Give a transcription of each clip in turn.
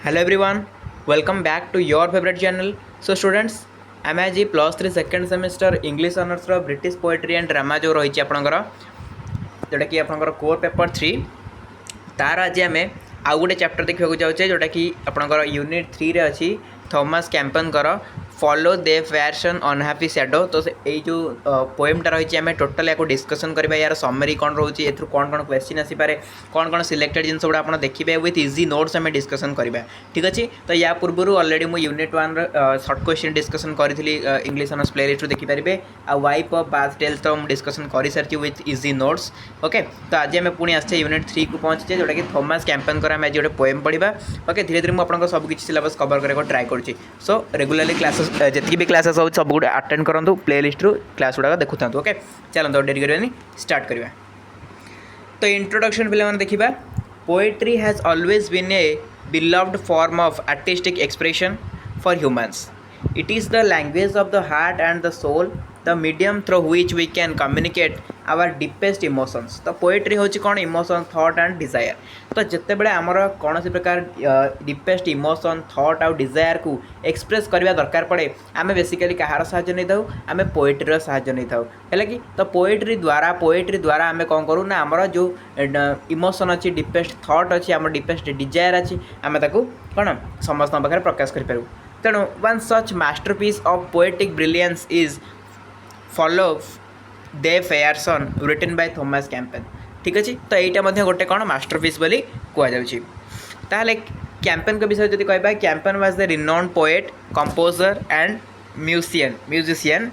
Hello everyone, welcome back to your favorite channel. So students, आम आज plus three second semester English honours British poetry and drama जो रही आपंकर जोटा कि आपंकर कोर पेपर 3 तार आज आम आउ गोटे चैप्टर देखा जाऊे जोटा कि आपंकर यूनिट 3 रे अच्छी थॉमस कैंपन फॉलो दे फैशन अनहैप्पी शैडो। तो ये जो पोएमटा रही है टोटाल या डिस्कसन करवा यार समरी कौन रोचे ए कौन कौन क्वेश्चन आसीपे कौन कौन सिलेक्टेड जिन गुड़ा आप देखिए विथ इजी नोट्स आम डिस्कसन करवा। ठीक अच्छे तो या पूर्व ऑलरेडी मुझे यूनिट 1 सर्ट क्वेश्चन डिस्कसन करी इंग्लिश ऑनर्स प्लेलिस्ट देखिपारे आ वाइप ऑफ पास्ट टेल्स तो डिस्कसन कर सारी विथ इजी नोट्स। ओके तो आज आम पुणी आसे यूनिट 3 को पहुँचे जोटा कि थॉमस कैंपन आम आज गोटे पोएम पढ़ा। ओके धीरे धीरे मुझे सब किसी सिलेबस कवर करने को ट्राए करुँची। सो रेगुलाली क्लासेस जी भी क्लासेस हो सब गुड़ा अटेंड करूँ प्लेलिस्ट रू क्लास गुड़ा देखु था। ओके चलते डेरी करवानी स्टार्ट करवा। तो इंट्रोडक्शन पे देखा poetry has always been a beloved form of artistic expression for humans. It is the language of the heart and the soul, the medium through which we can communicate our deepest emotions. तो poetry हूँ कौन emotion thought and desire. तो जिते बड़े आमर कौन सी प्रकार deepest emotion thought आउ डिजायर को एक्सप्रेस करने दरकार पड़े आम बेसिकली कहार साहाय्य नहीं था आम पोएट्री साहाय्य नहीं था है कि। तो पोएट्री द्वारा आम कौन करूँ ना आमर जो इमोशन अच्छी डीपेस्ट थॉट अच्छी आम डीपेस्ट डिजायर अच्छी आम कौन समस्त पाखे प्रकाश करूँ। तेणु one such masterpiece of poetic brilliance is follow thy fair sun written by Thomas Campion. ठीक अच्छे तो यहाँ गोटे कौन मास्टरपीस बोली कहुच्छी। ताहले कैंपन के विषय जब कह Campion was the renowned poet composer and musician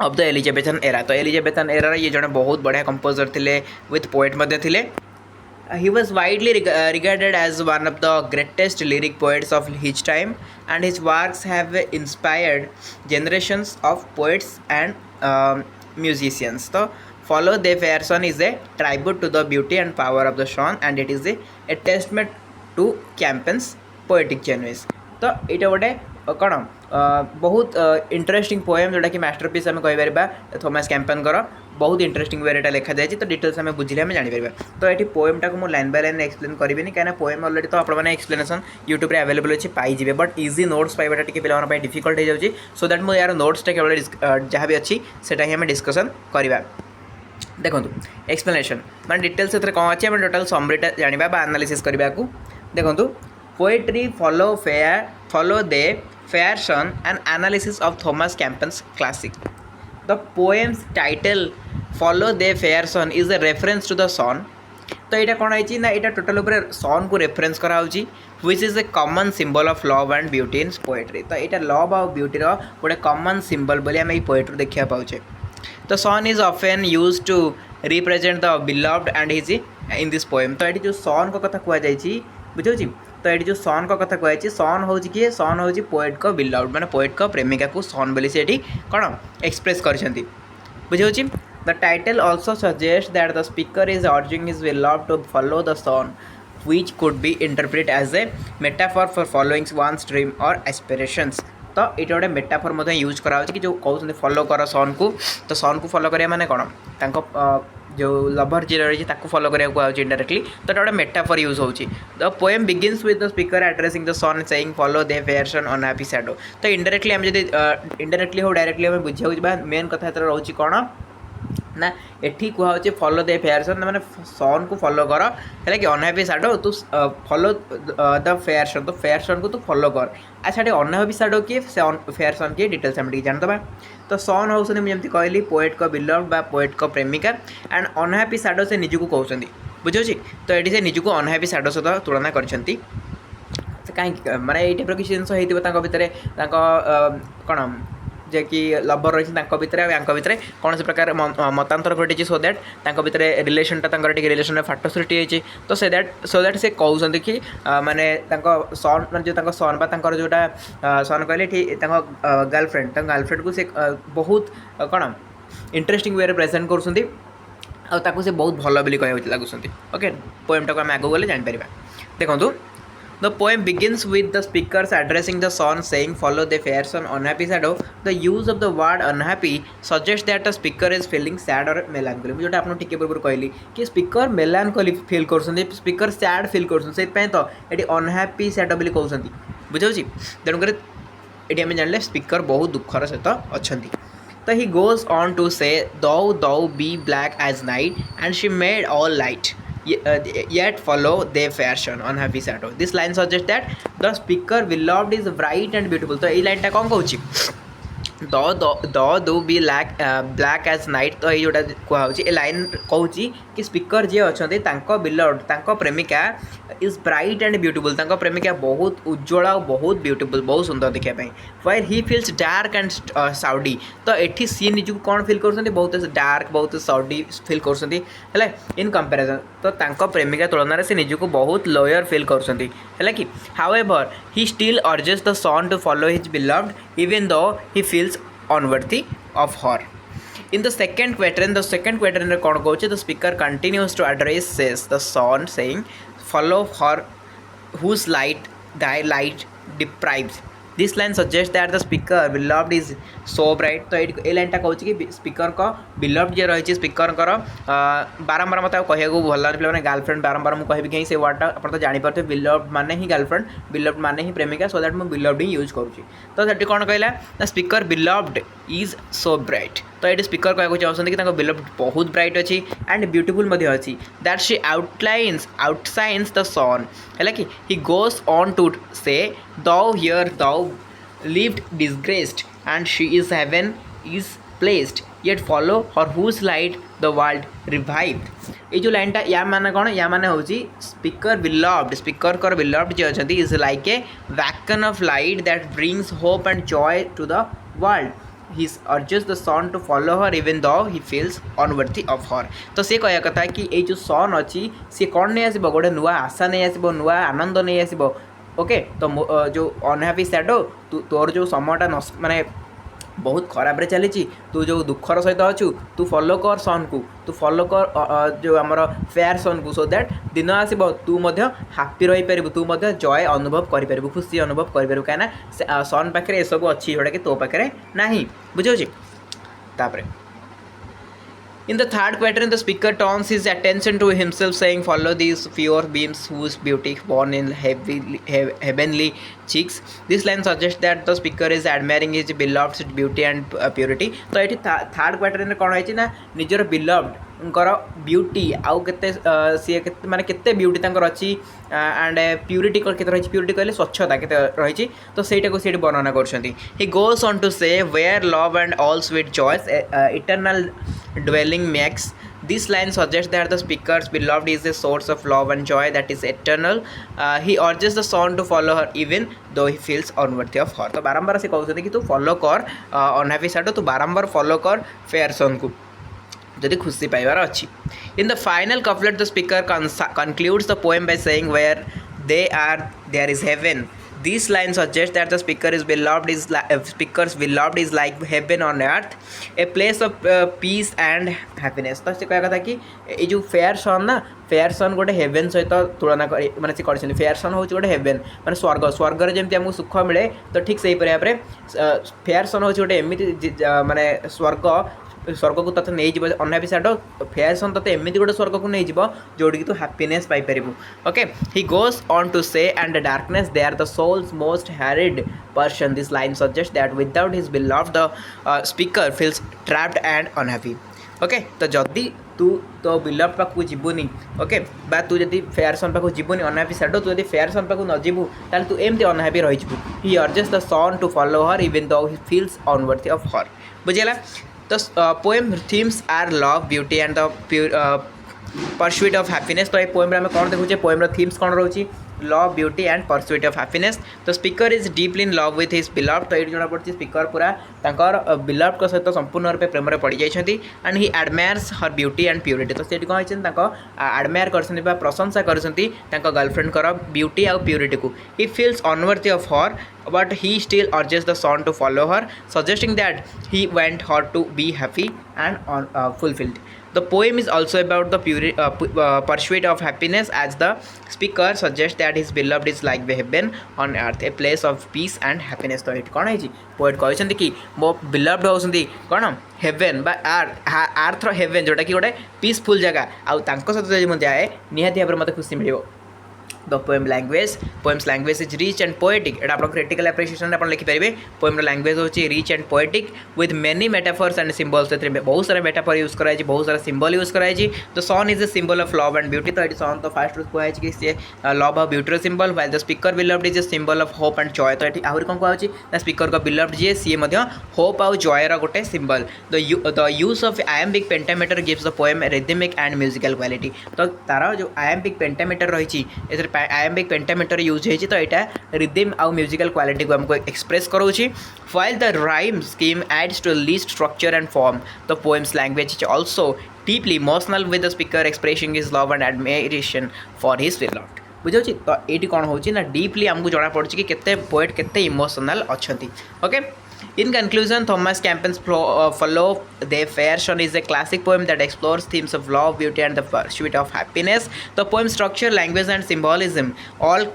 of the Elizabethan era. तो एलिजाबेथन एरा ये जड़े बहुत बढ़िया कंपोजर थे विथ पोएट थे। He was widely regarded as one of the greatest lyric poets of his time, and his works have inspired generations of poets and musicians. So, Follow the Fairson is a tribute to the beauty and power of the song, and it is a testament to Campen's poetic genius. तो ये गोटे कौन बहुत interesting poem जोटा कि masterpiece आम कहीपर Thomas कैंपन बहुत interesting way लिखा जाए। तो डिटेल्स आम बुझे आम जापर। तो ये पोएमटा को मुझे लाइन बाय लाइन एक्सप्लेन करी कहीं पोएम ऑलरेडी तो आपने एक्सप्लेनेशन यूट्यूब अवेलेबल अच्छे पाइबे बट इजी नोट्स पाइबाटा टी पे डिफिकल्ट हो जाए। सो दैट मुझे यार नोट्सटा केवल जहाँ भी अच्छी से ही आम डिस्कसन करवा। देखो एक्सप्लेनेशन मैं डिटेल्स कौन अच्छे टोटाल समरीटा जाना एनालिसिस करने को। देखो poetry follow the fashion and analysis of Thomas Campen's classic. The poem's title Follow the Fashion is a reference to the sun. तो यहाँ कौन है ना यहाँ टोटाल उपर सन को reference कराऊँगी which is a common symbol of love and beauty in poetry. तो यहाँ लव और ब्यूटीर गोटे कॉमन सिंबल बोली आम पोएट्री देखा पाचे। तो sun is often used to represent the beloved and his in this poem. तो ये जो सन को कथा कहुई बुझे। तो ये जो सन को कथा कहुई सन हूँ किए सन हूँ पोएट को बिलव्ड माने पोएट को प्रेमिका को सन बोली से कौन एक्सप्रेस कर बुझे। The title also suggest that the speaker is urging his beloved to follow the sun which could be interpret as a metaphor for following one's dream और एस्पिरेशंस। तो ये गोटे मेटाफर यूज करा कि जो कहते फॉलो कर सन को। तो सन को फॉलो करा माने कौन जो लवर जी रही है फॉलो करा इनडायरेक्टली। तो गोटे मेटाफर यूज होची। The poem begins with the speaker addressing the sun saying follow thy fair sun unhappy shadow. तो इनडायरेक्टली आम जब इनडायरेक्टली हो डायरेक्टली आम बुझा मेन कथा रोचे कौन ना एठी कहुचे फॉलो दे फेयरसन मैंने सन को फॉलो कर है कि अनहैप्पी शैडो तू फॉलो द फेयरसन। तो फेयरसन को तू फॉलो कर। अच्छा ये अनहैप्पी शैडो किए फेयरसन किए डिटेल्स आम जानदे। तो सन हूँ जमी कहली पोएट को बिलव्ड बा पोएट को प्रेमिका एंड अनहैप्पी शैडो से निजक कहते बुझे। तो ये से निजक अनहैप्पी शैडो सहित तुलना कर कहीं माने ये टाइप किसी जिन भितर कौन जे कि लवर रही भितर कौन से प्रकार मतांतर घटी सो दैट भितर रिलेशनटा रिलेशन में फाट सृष्टि होती। तो से दैट से कहते कि माने सन मैं जो सन बा जोटा सन कहले गर्लफ्रेंड को से बहुत कौन इंटरेस्टिंग वे प्रेजेंट कर बहुत भल बोली कह लगुंट। ओके पोएमटा को आम आगे गले जापर। देखो The poem begins with the speakers addressing the son saying, follow the fair son, unhappy shadow. The use of the word unhappy suggests that the speaker is feeling sad or melancholy. जो आपको टिके पूर्व कहली कि speaker मेलानकोली feel कर speaker sad feel कर तो ये अनहापी सैड बोली कहते बुझे तेणुक ये आम जान स्पीकर बहुत दुखर सहित अच्छा तो ही goes on to say though be black as night and she made all light yet follow their fashion unhappy shadow. This line suggests that the speaker beloved is bright and beautiful. तो ये line टा कौन कहूँ दो B black as night तो ये जोटा कहुच्छी ए line कहूँ कि स्पीकर जी अच्छा बिलव्ड प्रेमिका इज ब्राइट एंड ब्यूटीफुल प्रेमिका बहुत उज्ज्वल और बहुत ब्यूटीफुल बहुत सुंदर देखापी while he फिल्स dark and Saudi तो ये सी निजी कौन फिल कर बहुत डार्क बहुत साउडी फिल कर इन कंपेरिजन तो प्रेमिका तुलन से निजी बहुत लोयर फिल कर कि however he still urges the sun to follow his beloved even though he feels unworthy of her. In the second quatrain कौन कहूँ the speaker continues to address says the son saying follow her whose light thy light deprives. This line suggests that the speaker beloved is so bright. तो ये line टा कहूँ कि speaker को beloved जे रही speaker बारंबार मत कह भल पे गर्लफ्रेंड बारंबार मुझे कहि कहीं से वर्डटा आप तो जापर beloved माने ही गर्लफ्रेंड beloved माने ही प्रेमिका सो दैट मुझे beloved ही यूज करुँची तो ये कौन कहला the speaker beloved is so bright तो ये स्पीकर कहूँ चाहते कि beloved बहुत ब्राइट अच्छी एंड ब्यूटीफुल अच्छी दैट शी आउटसाइन्स द सन है कि ही गोज ऑन टू से thou here thou lived disgraced and she is heaven is placed yet follow her whose light the world revived. ये जो लाइन टा या माने कौन या माने हूँ स्पीकर बिलव्ड स्पीकर कर बिलव्ड जो अच्छा is like a beacon of light that brings hope and joy to the world. He urges the son to follow her even though he feels unworthy of her. तो से कहया कथा कि ये जो सन अच्छी सी कौन नहीं आसब गोटे नुआ आशा नहीं आसब नुआ आनंद नहीं आसब ओके तो जो अनहैप्पी सैडो तोर जो समयटा माने बहुत खराब रे चली तू जो दुखर सहित अच्छु तू फॉलो कर सन को तू फॉलो कर जो आमर फेयर सन को सो दैट दिन आसब तू हापी रही पारू तू जय अनुभव कर खुशी अनुभव कर कहीं सन पाखे ये सब अच्छी जोटा कि तो पाखे ना बुझे तापर In the third quatrain, the speaker turns his attention to himself, saying, "Follow these pure beams whose beauty born in heavenly cheeks." This line suggests that the speaker is admiring his beloved's beauty and purity. तो ये third quatrain कौन है ना निजर beloved beauty आउ के सी माने केते ब्यूटी तांकर अच्छी एंड प्यूरिटी केते रही प्यूरिटी कहले स्वच्छता केते रही तो सेटा को सेठी वर्णना करछंती. He goes on to say where love and all sweet joys eternal dwelling makes. This line suggests that the speaker's beloved is a source of love and joy that is eternal. He urges the son to follow her even though he feels unworthy of her. तो बारंबार से कहते कि तू follow कर unhappy shadow तू बारंबार follow कर फेयर सन को जदि खुशी पाइबार अच्छी. In the final couplet, the speaker concludes the poem by saying, "Where they are, there is heaven." This line suggests that the speaker's beloved is like heaven on earth, a place of peace and happiness. तो से कहया था कि ये जो fair सन ना fair सन गोटे heaven सहित तुलना माने से कर फेयर सन हूँ गोटे हेवेन माने स्वर्ग स्वर्गर जमी आमको सुख मिले तो ठीक से भाव में फेयर सन हूँ गोटे एमती माने स्वर्ग स्वर्ग को तते नहीं जीव अनहैप्पी सैडो फेयर सन तते एमती गोटे स्वर्ग को नहीं जीव जोड़ी कि तू हैप्पीनेस पाई परिबु. Okay he goes on to say and darkness they are the soul's most horrid person. This line suggest that without his beloved the speaker feels trapped and unhappy. Okay तो जदि तू तो बिलव्ड पाखु जीवनी okay बा तू जदि fair सन पाखु जीवनी unhappy shadow तू जदि फेयर सन पाखु न जीवु ताले तू एमती अनहैप्पी रही जीवु. He urges the sun to follow her even though he feels अनवर्थी of her. बुझेला. The poem themes are love, beauty and the pursuit of happiness. तो ये पोएम आम कौन देखुचे पोएम थीम्स कौन रोचे love beauty and pursuit of happiness. तो speaker is deeply in love with his beloved. तो ये जना पड़ी स्पीकर पूरा तांकर बिलव्ड सहित संपूर्ण रूप प्रेम पड़ जाइछंती and he admires her beauty and purity. तो सेठी कौन एडमायर करछंती बा प्रशंसा करछंती तांको गर्लफ्रेंड कर ब्यूटी आउ प्यूरिटी को. He feels अनवर्थी of her but he still urges the son to follow her, suggesting that he want her to be happy and fulfilled. The poem is also about the pursuit of happiness, as the speaker suggests that his beloved is like the heaven on earth, a place of peace and happiness. तो ये कौन है poet कहते कि मो beloved होती कौन heaven बा आर्थ हेवेन जोटा कि गोटे पीसफुल जगह आउ सहित जब जाए निहाती भाव में मत खुशी मिले. The poem's language is rich and poetic. एटा आप क्रिटिकल एप्रिसिएशन आप लिखिपारे. पोएम लैंग्वेज होची rich and poetic with many metaphors and symbols. बहुत सारा मेटाफर यूज कराई, बहुत सारा सिम्बल यूज कराई. The sun is a symbol of love and beauty. तो ये सन तो फास्ट कहै कि सी लव और beauty symbol, while the speaker beloved is a symbol of hope and joy. तो ये आहरी कौन कहछि ना स्पीकर का बिलव्ड जी सी होप और जॉय रा गोटे symbol. The use of iambic pentameter gives the poem rhythmic and musical quality. तो तार जो iambic pentameter रही iambic pentameter यूज होती. तो यहाँ रिदम आउ म्यूजिकल क्वालिटी को हमको express करोछि. while the rhyme scheme adds to list structure and form, the poem's language is also deeply emotional with the speaker expressing his love and admiration for his beloved. बुझे. तो ये कौन हो deeply आमको जना पड़ी कि केते पोएट केते इमोशनल अच्छा. Okay. In conclusion, Thomas Campine's Follow the Fair Son is a classic poem that explores themes of love, beauty, and the pursuit of happiness. The poem's structure, language, and symbolism all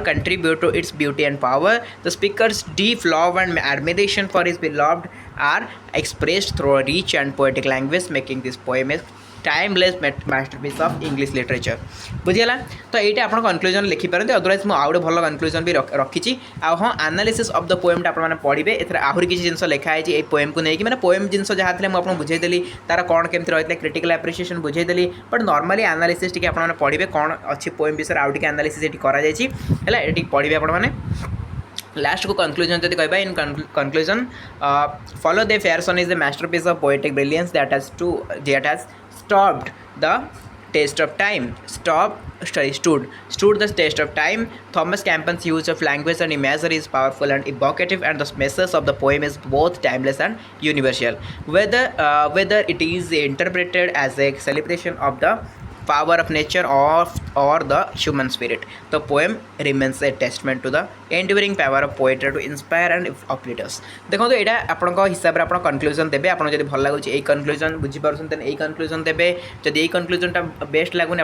contribute to its beauty and power. The speaker's deep love and admiration for his beloved are expressed through a rich and poetic language, making this poem a timeless masterpiece of English literature. बुझीगला. तो ये आप conclusion लिखिपारे. Otherwise मुझे आउ भल conclusion भी रखी. हाँ एनालिसिस ऑफ द पोएम आपने पढ़े. एथर आहरी किसी जिन लिखाई ये पोएम को लेकिन मैंने पोएम जिन जहाँ थे मुझे बुझेदेली तार कौन केमती रही है क्रिटिकल एप्रिसिएशन बुझेदेली. बट नॉर्मली एनालिसिस टी आपने पढ़े कौन अच्छी पोएम विषय आउ टे एनालिसिस ये पढ़े आपने. लास्ट को कंक्लूजन जब कह in conclusion follow the fair sun is the masterpiece of poetic brilliance that has stopped the test of time. Stood the test of time. Thomas Campine's use of language and imagery is powerful and evocative, and the message of the poem is both timeless and universal. Whether it is interpreted as a celebration of the power of nature or the human spirit, the poem remains a testament to the enduring power of poetry to inspire and uplift us. देखो यहाँ आपंक हिसाब से आप conclusion देते आपको जब भल लगुच ये कंक्लूजन बुझीपार यही कंक्लूजन देते. जब यही कंक्लूजनटा बेस्ट लगुनि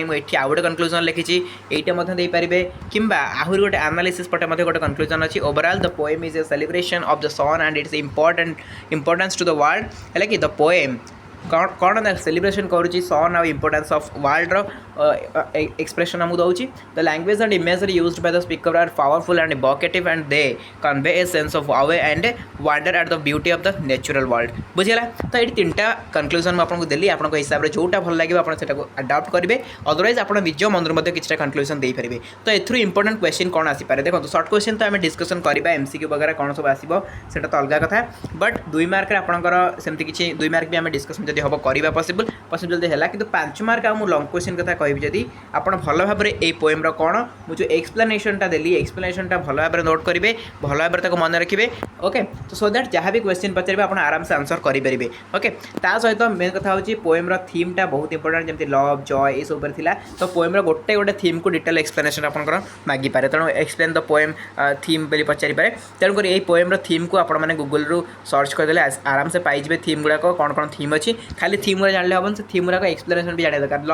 मुझे आउ गोटे कंक्लूजन लिखी ये पारे कि आहरी गोटे एनालिसिस पटे गोटे कंक्लूजन अच्छी. Overall the poem is a celebration of the sun and its importance to the world. है कि द पोएम कौन ना सेलिब्रेशन करुँच सन आउ इम्पोर्टेंस ऑफ वर्ल्ड एक्सप्रेशन आमको दूसरी. The language and imagery used by the speaker are powerful and evocative and they convey a sense of awe and wonder at the beauty of the natural world. बुझीगला. तो ये तीनटा conclusion मुझे देली आप हिसाब से जोटा भल लगे आप अडॉप्ट करेंगे. अदरवाइज आप निज मन कि कंक्लूजन दे पारे. तो एथुरु इंपोर्टेंट क्वेश्चन कौन आसीपे देखो. शॉर्ट क्वेश्चन तो आम डिस्कसन करवा एमसीक्यू वगैरह कौन सब आसो से तो अलग कथा. बट 2 मार्क आपंकर सेमती किसी 2 मार्क भी आम डिस्कसन जब हम करवा पॉसिबल जल्दी है कि 5 मार्क आम लंग क्वेश्चन कथा कहि जदि आप भल भाव में ये पोएम्र कौन मुझे एक्सप्लेनेशनटा देली एक्सप्लेनेशनटा भल भाव में नोट करेंगे भल भाव में मन रखिए. ओके. तो सो दैट जहाँ भी क्वेश्चन पचारे आप आराम से आंसर करेंगे. ओके. ता सहित मेन कथा हूँ पोएम्र थीमटा बहुत इंपोर्टेंट जमी लव जॉय ये सब था. तो पोएम्र गोटे गोटे थीम को डिटेल एक्सप्लेनेशन आपंकर मागिपारे. तेणु एक्सप्लेन द पोएम थीम बोली पचारिपारे. तेणुक यही पोएम्र थीम को आपने गूगल रू सर्च करदे आराम से पाइबे थीम गुड़ाक कौन कौन थीम अच्छी. खाली थीम गुड़ा जानले हम से थीम गुड़ाक एक्सप्लेनेशन भी जाना दरकार.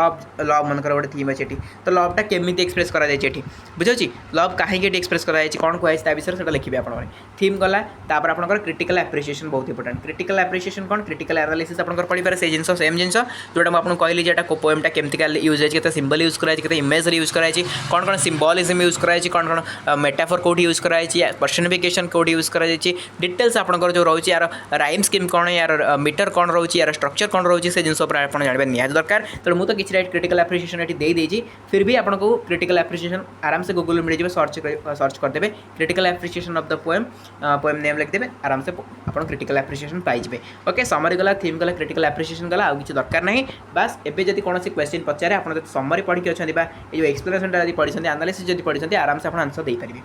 लव मनकर गोटे थीम अच्छे. तो लवटा केमी एक्सप्रेस कराई बुझे लव कहीं एक्सप्रेस कराई कौन कहते विषय से लिखिए आप थीम गला. तापर आपंकर क्रिटिकल एप्रिसिएशन बहुत इंपोर्टेंट. क्रिटिकल एप्रिसिएशन कौन क्रिटिकल एनालिसिस आपंकर पढ़ी से जिन सेम जिन जोटा मुझे कहली जो पोएमटा केमतिका यूज होती सिंबल यूज कराई इमेजरी यूज कराई कौन कौन सिम्बलिज्म यूज कराई कौन कौन मेटाफर कौटी यूज कराई पर्सनिफिकेशन कौटी यूज कराई डिटेल्स आपंकर जो रोचे यार राइम स्कीम कौन यार मीटर कौन रोचे यार स्ट्रक्चर कौन रोचे से जिन आप जानते निहाती दरकार. तो मुझे किसी क्रिटिकल एप्रिसिएशन ये देदेजी. फिर भी आपको क्रिटिकल एप्रिसिएशन आराम से गूगल मिल जाए सर्च करदे critical appreciation of the poem name लिखिदेवे आराम से आप क्रिटिकल एप्रिसिएशन पाइबे. ओके. समरी गला थीम गला क्रिटिकल एप्रिसिएशन गला आउ किसी दरकार नहीं. बस एबे जदि कौन क्वेश्चन पचारे आप समरी पढ़ी अच्छा जो एक्सप्लेनेशनटा पढ़ी एनालिसिस जब पढ़ी आराम से आप आंसर दे पारे.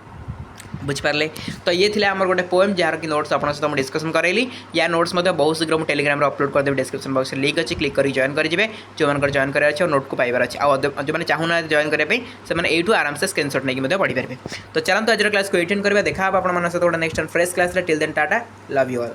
बुझिपारे. तो ये थी आम गोटे पोएम जार कि नोट्स आप सहित डिस्कसन करेली. या नोट्स बहुत शीघ्र मुझे टेलीग्राम अपलोड करदेवी डिस्क्रिप्शन बॉक्स में लिंक अच्छी क्लिक कर जॉइन करेंगे जो मैंने जॉइन करार अच्छे और नोट को पाइबार अच्छे जो मैंने चाहूना जॉइन करने से यूँ आराम से स्क्रीनशॉट नहीं पढ़ी पारे. तो चलते आज क्लास को एटेंड करवा देखा आप सहित गोटे next fresh class. Till then tata love you all.